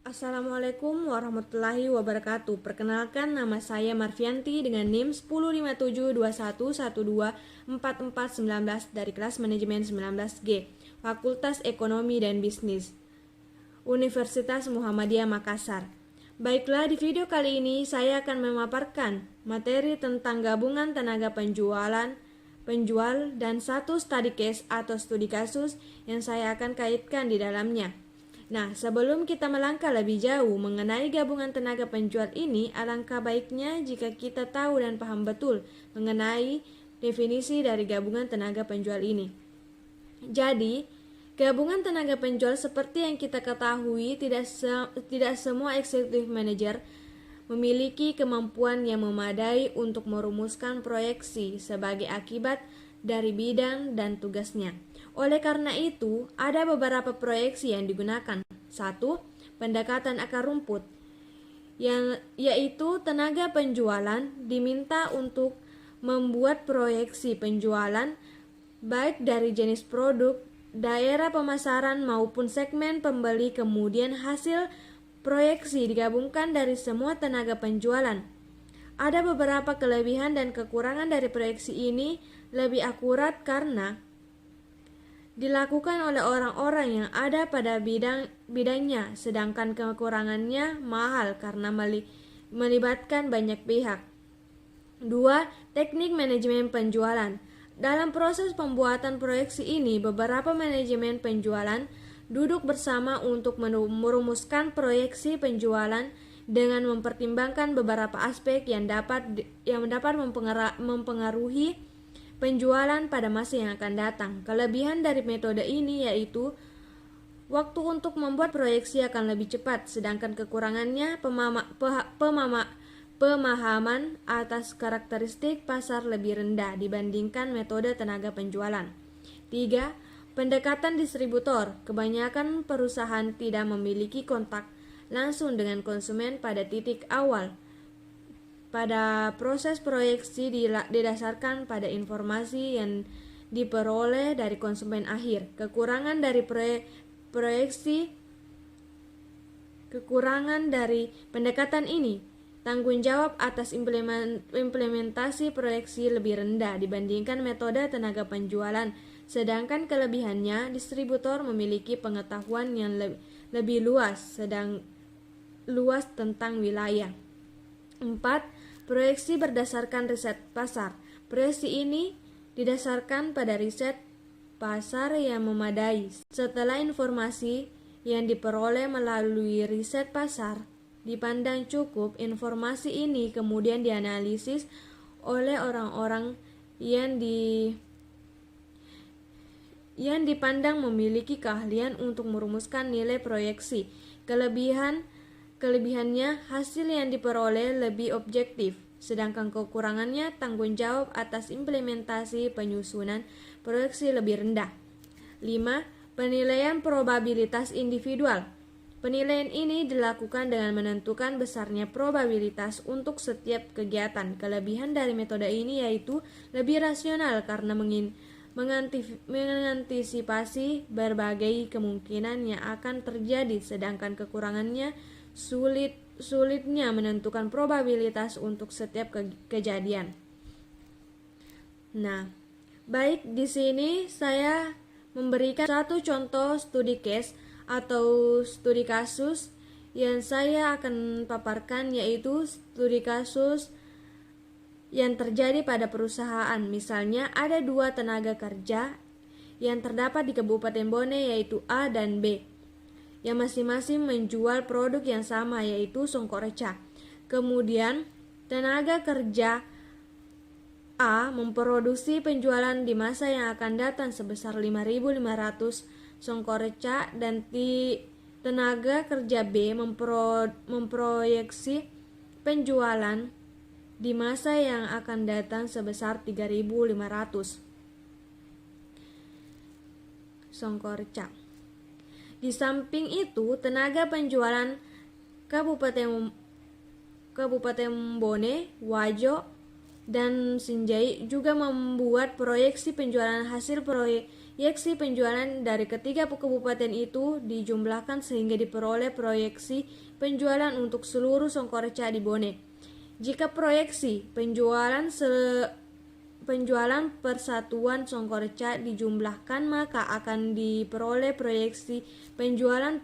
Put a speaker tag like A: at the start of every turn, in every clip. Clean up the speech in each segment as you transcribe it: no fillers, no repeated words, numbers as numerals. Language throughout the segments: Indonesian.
A: Assalamualaikum warahmatullahi wabarakatuh. Perkenalkan, nama saya Marvianti dengan NIM 105721124419 dari kelas manajemen 19G, Fakultas Ekonomi dan Bisnis, Universitas Muhammadiyah Makassar. Baiklah, di video kali ini saya akan memaparkan materi tentang gabungan tenaga penjual dan satu study case atau studi kasus yang saya akan kaitkan di dalamnya. Nah, sebelum kita melangkah lebih jauh mengenai gabungan tenaga penjual ini, alangkah baiknya jika kita tahu dan paham betul mengenai definisi dari gabungan tenaga penjual ini. Jadi, gabungan tenaga penjual seperti yang kita ketahui tidak semua executive manager memiliki kemampuan yang memadai untuk merumuskan proyeksi sebagai akibat dari bidang dan tugasnya. Oleh karena itu, ada beberapa proyeksi yang digunakan. 1. Pendekatan akar rumput, yaitu tenaga penjualan diminta untuk membuat proyeksi penjualan baik dari jenis produk, daerah pemasaran maupun segmen pembeli. Kemudian hasil proyeksi digabungkan dari semua tenaga penjualan. Ada beberapa kelebihan dan kekurangan dari proyeksi ini. Lebih akurat karena dilakukan oleh orang-orang yang ada pada bidangnya, sedangkan kekurangannya mahal karena melibatkan banyak pihak. 2. Teknik manajemen penjualan. Dalam proses pembuatan proyeksi ini, beberapa manajemen penjualan duduk bersama untuk merumuskan proyeksi penjualan dengan mempertimbangkan beberapa aspek yang dapat mempengaruhi penjualan pada masa yang akan datang. Kelebihan dari metode ini yaitu waktu untuk membuat proyeksi akan lebih cepat, sedangkan kekurangannya pemahaman atas karakteristik pasar lebih rendah dibandingkan metode tenaga penjualan. 3. Pendekatan distributor. Kebanyakan perusahaan tidak memiliki kontak langsung dengan konsumen pada titik awal. Pada proses proyeksi didasarkan pada informasi yang diperoleh dari konsumen akhir. Kekurangan dari pendekatan ini, tanggung jawab atas implementasi proyeksi lebih rendah dibandingkan metode tenaga penjualan. Sedangkan kelebihannya, distributor memiliki pengetahuan yang lebih luas tentang wilayah. 4. Proyeksi berdasarkan riset pasar. Proyeksi ini didasarkan pada riset pasar yang memadai. Setelah informasi yang diperoleh melalui riset pasar dipandang cukup, informasi ini kemudian dianalisis oleh orang-orang yang dipandang memiliki keahlian untuk merumuskan nilai proyeksi. Kelebihannya, hasil yang diperoleh lebih objektif, sedangkan kekurangannya, tanggung jawab atas implementasi penyusunan proyeksi lebih rendah. 5. Penilaian probabilitas individual. Penilaian ini dilakukan dengan menentukan besarnya probabilitas untuk setiap kegiatan. Kelebihan dari metode ini yaitu lebih rasional karena mengantisipasi berbagai kemungkinan yang akan terjadi, sedangkan kekurangannya sulitnya menentukan probabilitas untuk setiap kejadian. Nah, baik, di sini saya memberikan satu contoh studi case atau studi kasus yang saya akan paparkan, yaitu studi kasus yang terjadi pada perusahaan. Misalnya ada 2 tenaga kerja yang terdapat di Kabupaten Bone, yaitu A dan B, yang masing-masing menjual produk yang sama, yaitu songkok reca. Kemudian tenaga kerja A memproduksi penjualan di masa yang akan datang sebesar 5.500 songkok reca, dan tenaga kerja B memproyeksi penjualan di masa yang akan datang sebesar 3.500 songkok reca. Di samping itu, tenaga penjualan Kabupaten Bone, Wajo, dan Sinjai juga membuat proyeksi penjualan hasil Proyeksi penjualan dari ketiga kabupaten itu dijumlahkan sehingga diperoleh proyeksi penjualan untuk seluruh Songkoreca di Bone. Jika proyeksi penjualan persatuan Songkoreca dijumlahkan, maka akan diperoleh proyeksi penjualan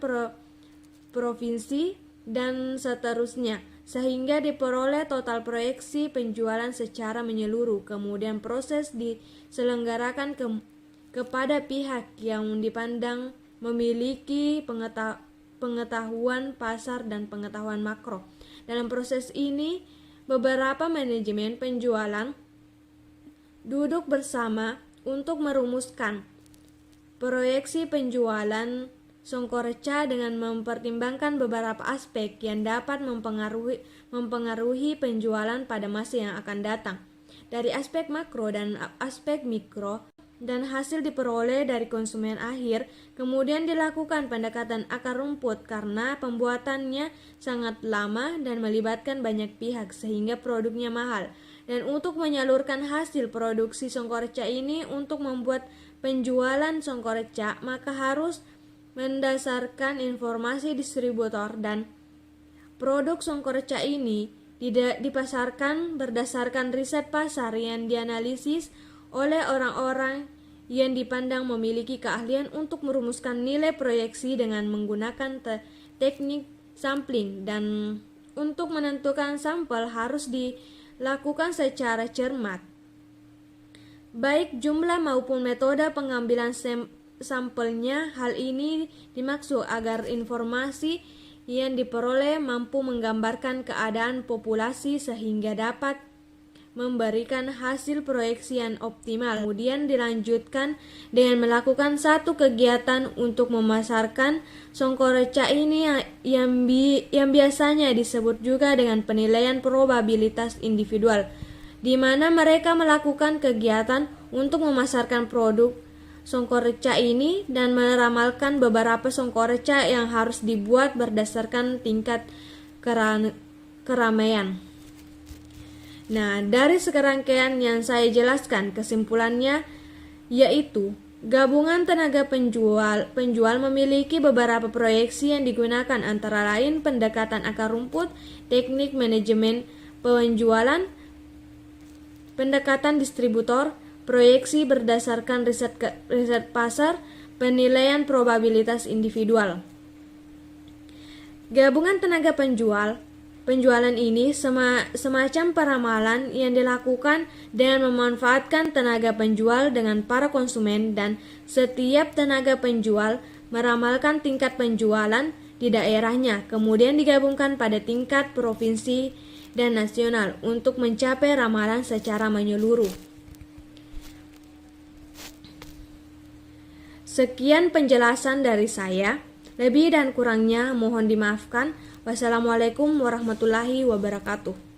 A: provinsi dan seterusnya, sehingga diperoleh total proyeksi penjualan secara menyeluruh. Kemudian proses diselenggarakan kepada pihak yang dipandang memiliki pengetahuan pasar dan pengetahuan makro. Dalam proses ini, beberapa manajemen penjualan duduk bersama untuk merumuskan proyeksi penjualan Songkoreca dengan mempertimbangkan beberapa aspek yang dapat mempengaruhi penjualan pada masa yang akan datang. Dari aspek makro dan aspek mikro, dan hasil diperoleh dari konsumen akhir. Kemudian dilakukan pendekatan akar rumput karena pembuatannya sangat lama dan melibatkan banyak pihak sehingga produknya mahal. Dan untuk menyalurkan hasil produksi Songkoreca ini untuk membuat penjualan Songkoreca, maka harus mendasarkan informasi distributor, dan produk Songkoreca ini dipasarkan berdasarkan riset pasar yang dianalisis oleh orang-orang yang dipandang memiliki keahlian untuk merumuskan nilai proyeksi dengan menggunakan teknik sampling, dan untuk menentukan sampel harus dilakukan secara cermat. Baik jumlah maupun metode pengambilan sampelnya. Hal ini dimaksud agar informasi yang diperoleh mampu menggambarkan keadaan populasi sehingga dapat memberikan hasil proyeksi yang optimal. Kemudian dilanjutkan dengan melakukan satu kegiatan untuk memasarkan Songkoreca ini yang biasanya disebut juga dengan penilaian probabilitas individual, di mana mereka melakukan kegiatan untuk memasarkan produk Songkoreca ini dan meramalkan beberapa Songkoreca yang harus dibuat berdasarkan tingkat keramaian. Nah, dari serangkaian yang saya jelaskan, kesimpulannya yaitu gabungan tenaga penjual memiliki beberapa proyeksi yang digunakan, antara lain pendekatan akar rumput, teknik manajemen penjualan, pendekatan distributor, proyeksi berdasarkan riset pasar, penilaian probabilitas individual. Gabungan tenaga penjualan ini semacam peramalan yang dilakukan dengan memanfaatkan tenaga penjual dengan para konsumen, dan setiap tenaga penjual meramalkan tingkat penjualan di daerahnya, kemudian digabungkan pada tingkat provinsi dan nasional untuk mencapai ramalan secara menyeluruh. Sekian penjelasan dari saya. Lebih dan kurangnya mohon dimaafkan. Wassalamualaikum warahmatullahi wabarakatuh.